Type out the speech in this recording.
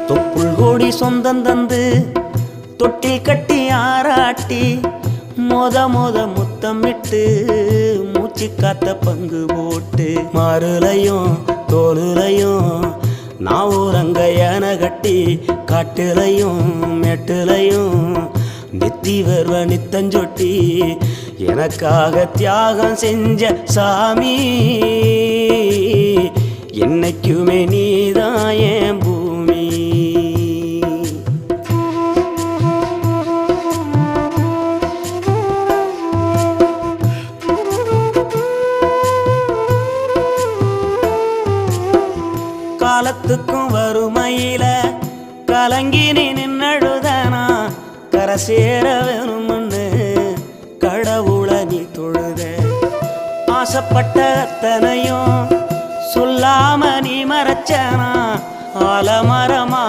தொப்புள் கோடி சொந்தம் தந்து தொட்டில் கட்டி ஆராட்டி மொத முத்தமிட்டு மூச்சு காத்த பங்கு போட்டு மாறுலையும் தோலுலையும் நான் ஊரங்க யானை கட்டி காட்டுலையும் மேட்டுலையும் நெத்தி வருவ நித்தஞ்சொட்டி எனக்காக தியாகம் செஞ்ச சாமி என்னைக்குமே நீதான் என் பூமி. காலத்துக்கும் வறுமையில கலங்கி நீ நின்னழுதனா கரை சேர வேணும்னு கடவுளை நீ தொழுத ஆசைப்பட்ட அத்தனையும் சொல்லாம நீ மறைச்சனா ஆலமரமா